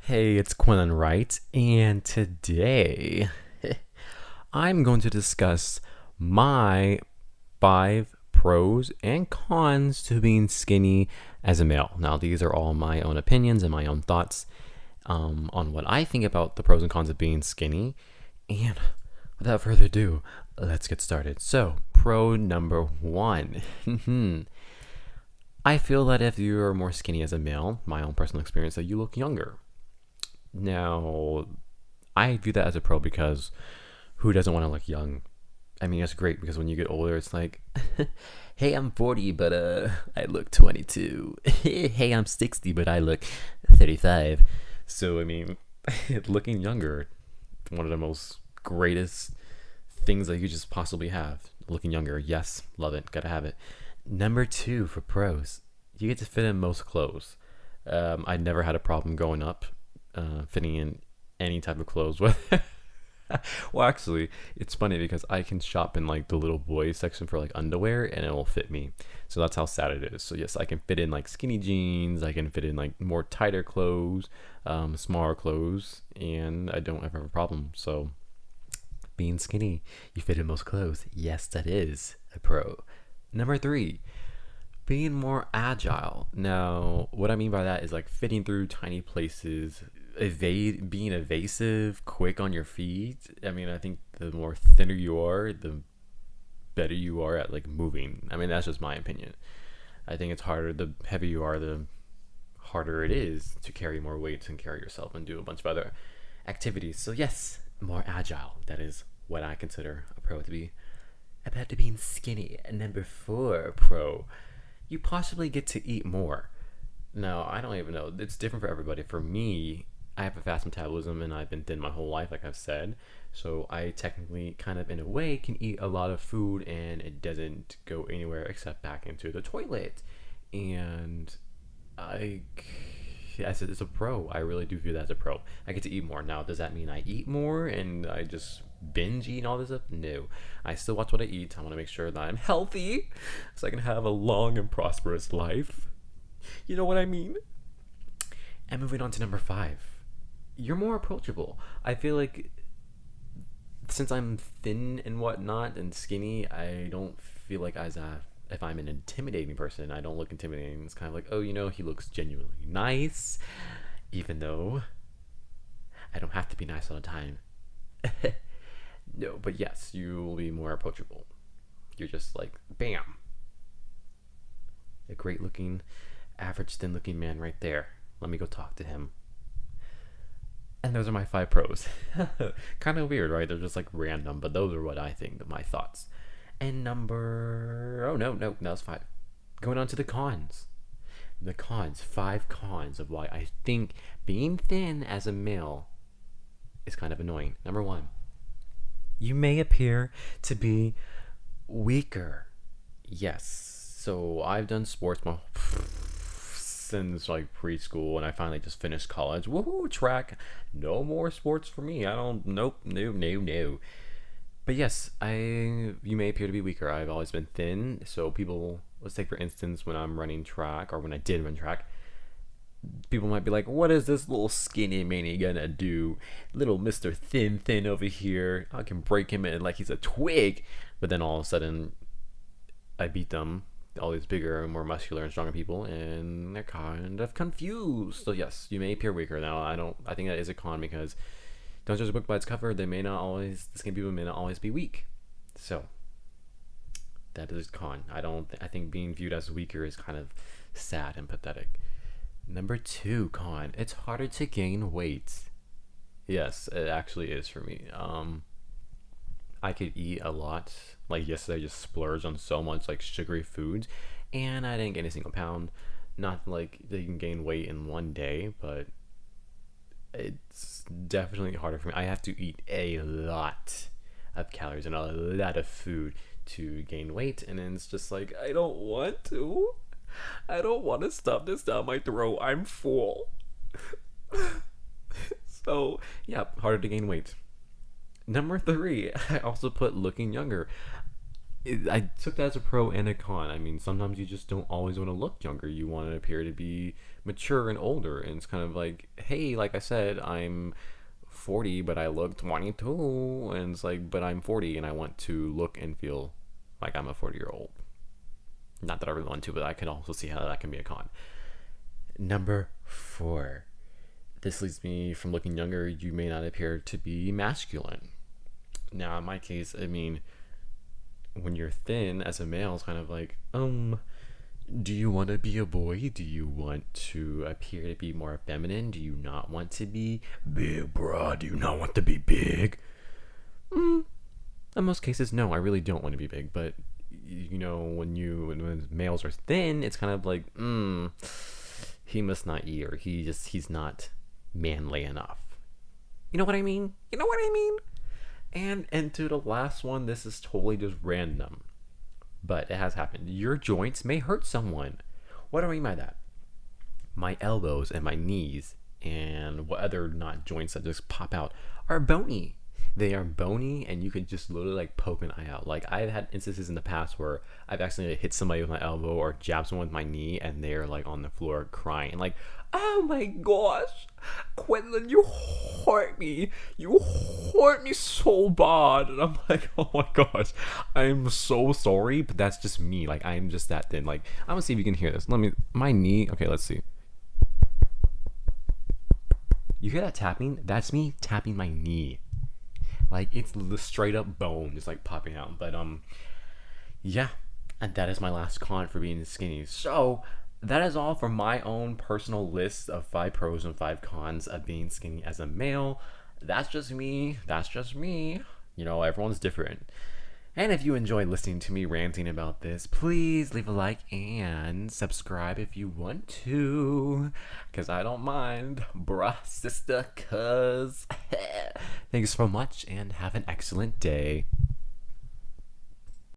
Hey, it's Quinlan Wright, and today I'm going to discuss my 5 pros and cons to being skinny as a male. Now, these are all my own opinions and my own thoughts on what I think about the pros and cons of being skinny. And without further ado, let's get started. So, pro number one. I feel that if you are more skinny as a male, my own personal experience, that you look younger. Now, I view that as a pro because who doesn't want to look young? I mean, it's great because when you get older, it's like, hey, I'm 40, but I look 22. Hey, I'm 60, but I look 35. So, I mean, looking younger, one of the most greatest things that you could just possibly have. Looking younger, yes, love it, gotta have it. Number two for pros, you get to fit in most clothes. I never had a problem going up, fitting in any type of clothes. Well, actually, it's funny because I can shop in like the little boys section for like underwear and it will fit me. So that's how sad it is. So yes, I can fit in like skinny jeans. I can fit in like more tighter clothes, smaller clothes, and I don't ever have a problem. So being skinny, you fit in most clothes. Yes, that is a pro. Number three, being more agile. Now, what I mean by that is like fitting through tiny places, being evasive, quick on your feet. I mean, I think the more thinner you are, the better you are at like moving. I mean, that's just my opinion. I think it's harder. The heavier you are, the harder it is to carry more weights and carry yourself and do a bunch of other activities. So yes, more agile. That is what I consider a pro to be. About to being skinny. And number four, pro, you possibly get to eat more. Now, I don't even know. It's different for everybody. For me, I have a fast metabolism and I've been thin my whole life, like I've said. So I technically, kind of in a way, can eat a lot of food and it doesn't go anywhere except back into the toilet. And I, yes, it's a pro. I really do view that as a pro. I get to eat more. Now, does that mean I eat more and I just binge eat and all this stuff? No. I still watch what I eat. I want to make sure that I'm healthy so I can have a long and prosperous life. You know what I mean? And moving on to number five, you're more approachable. I feel like since I'm thin and whatnot and skinny, I don't feel like if I'm an intimidating person, I don't look intimidating. It's kind of like, oh, he looks genuinely nice, even though I don't have to be nice all the time. No, but yes, you will be more approachable. You're just like, bam, a great looking, average thin looking man right there. Let me go talk to him. And those are my 5 pros. Kind of weird, right? They're just like random, but those are what I think, my thoughts. And oh no, that was 5. Going on to the cons. The cons, 5 cons of why I think being thin as a male is kind of annoying. Number 1, you may appear to be weaker. Yes. So I've done sports since like preschool, and I finally just finished college. Woohoo, track. No more sports for me. I don't. Nope. No. But yes, you may appear to be weaker. I've always been thin. So people, let's take for instance, when I'm running track, or when I did run track, people might be like, what is this little skinny mani gonna do? Little Mr. Thin over here. I can break him in like he's a twig. But then all of a sudden, I beat them, all these bigger and more muscular and stronger people, and they're kind of confused. So yes, you may appear weaker. Now, I think that is a con because don't judge a book by its cover. The skinny people may not always be weak. So that is a con. I think being viewed as weaker is kind of sad and pathetic. Number 2 con, it's harder to gain weight. Yes, it actually is for me. I could eat a lot. Like yesterday, I just splurged on so much like sugary foods, and I didn't gain a single pound. Not like that you can gain weight in one day, but it's definitely harder for me. I have to eat a lot of calories and a lot of food to gain weight, and then it's just like, I don't want to. I don't want to stuff this down my throat. I'm full. So, yeah, harder to gain weight. Number 3, I also put looking younger. I took that as a pro and a con. I mean, sometimes you just don't always want to look younger. You want to appear to be mature and older, and it's kind of like, hey, like I said, I'm 40 but I look 22, and it's like, but I'm 40 and I want to look and feel like I'm a 40-year-old. Not that I really want to, but I can also see how that can be a con. Number 4, this leads me from looking younger, you may not appear to be masculine. Now in my case, I mean, when you're thin as a male, it's kind of like, do you want to be a boy? Do you want to appear to be more feminine? Do you not want to be big, bruh? Do you not want to be big? In most cases, no, I really don't want to be big. But you know, when males are thin, it's kind of like, he must not eat, or he's not manly enough. You know what I mean? You know what I mean? And to the last one, this is totally just random, but it has happened. Your joints may hurt someone. What do I mean by that? My elbows and my knees and what other not joints that just pop out are bony. They are bony, and you could just literally like poke an eye out. Like, I've had instances in the past where I've accidentally hit somebody with my elbow or jabbed someone with my knee, and they're like on the floor crying, like, "Oh my gosh, Quentin, you hurt me. You hurt me so bad." And I'm like, "Oh my gosh, I'm so sorry, but that's just me. Like, I'm just that thin." Like, I'm gonna see if you can hear this. My knee. Okay, let's see. You hear that tapping? That's me tapping my knee. Like, it's the straight up bone just like popping out. But yeah, and that is my last con for being skinny. So that is all for my own personal list of 5 pros and 5 cons of being skinny as a male. That's just me. That's just me. You know, everyone's different. And if you enjoyed listening to me ranting about this, please leave a like and subscribe if you want to, because I don't mind, bruh, sister, cuz. Thanks so much, and have an excellent day.